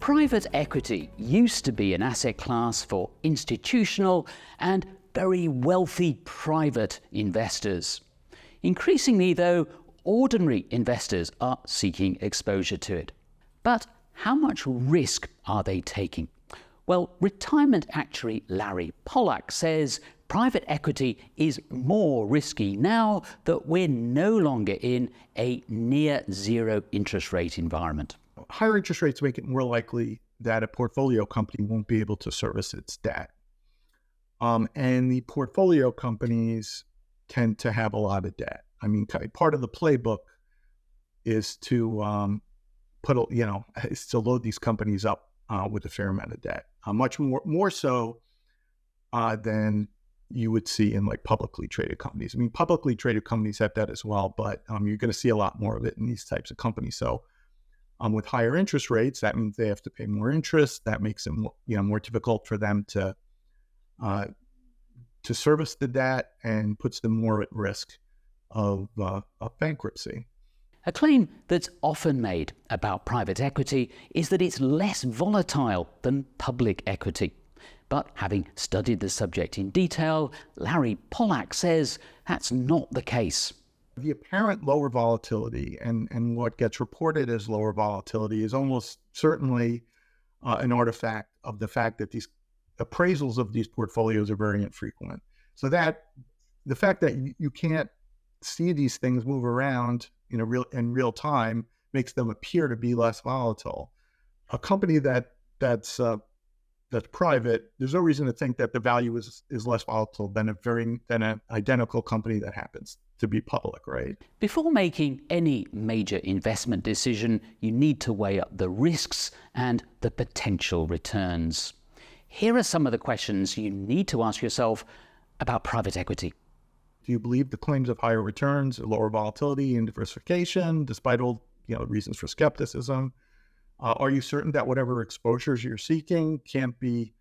Private equity used to be an asset class for institutional and very wealthy private investors. Increasingly, though, ordinary investors are seeking exposure to it. But how much risk are they taking? Well, retirement actuary Larry Pollack says private equity is more risky now that we're no longer in a near zero interest rate environment. Higher interest rates make it more likely that a portfolio company won't be able to service its debt. And the portfolio companies tend to have a lot of debt. I mean, part of the playbook is to is to load these companies up with a fair amount of debt, much more so than you would see in like publicly traded companies. I mean, publicly traded companies have debt as well, but you're going to see a lot more of it in these types of companies. So with higher interest rates, that means they have to pay more interest. That makes it more difficult for them to service the debt and puts them more at risk of bankruptcy. A claim that's often made about private equity is that it's less volatile than public equity. But having studied the subject in detail, Larry Pollack says that's not the case. The apparent lower volatility and what gets reported as lower volatility is almost certainly an artifact of the fact that these appraisals of these portfolios are very infrequent. So that the fact that you can't see these things move around in real time makes them appear to be less volatile. A company that's private, there's no reason to think that the value is less volatile than an identical company that happens to be public, right? Before making any major investment decision, you need to weigh up the risks and the potential returns. Here are some of the questions you need to ask yourself about private equity. Do you believe the claims of higher returns, lower volatility, and diversification, despite all reasons for skepticism? Are you certain that whatever exposures you're seeking can't be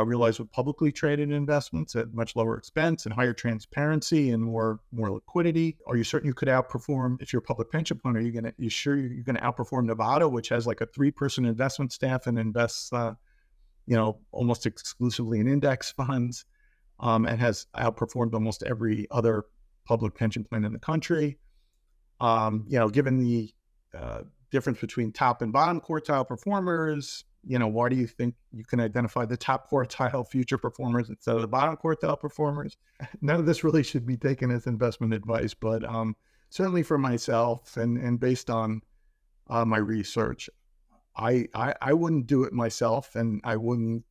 realized with publicly traded investments at much lower expense and higher transparency and more liquidity? Are you certain you could outperform, if you're a public pension fund, you sure you're going to outperform Nevada, which has like a 3-person investment staff and invests almost exclusively in index funds, and has outperformed almost every other public pension plan in the country? Given the difference between top and bottom quartile performers, why do you think you can identify the top quartile future performers instead of the bottom quartile performers? None of this really should be taken as investment advice, but certainly for myself and based on my research, I wouldn't do it myself, and I wouldn't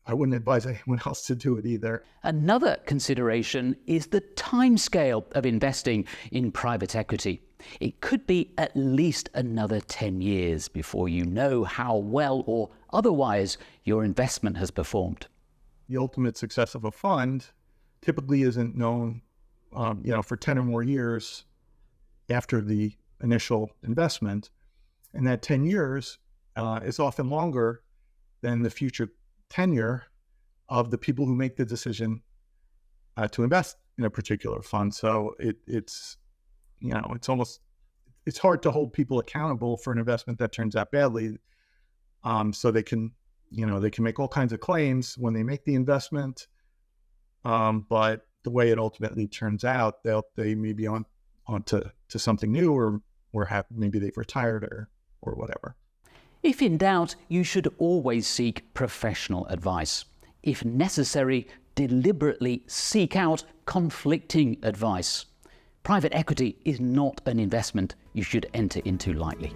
advise anyone else to do it either. Another consideration is the timescale of investing in private equity. It could be at least another 10 years before you know how well or otherwise your investment has performed. The ultimate success of a fund typically isn't known, for 10 or more years after the initial investment. And that 10 years is often longer than the future tenure of the people who make the decision to invest in a particular fund. So it's hard to hold people accountable for an investment that turns out badly. So they can make all kinds of claims when they make the investment, but the way it ultimately turns out, they may be on to something new, or maybe they've retired or whatever. If in doubt, you should always seek professional advice. If necessary, deliberately seek out conflicting advice. Private equity is not an investment you should enter into lightly.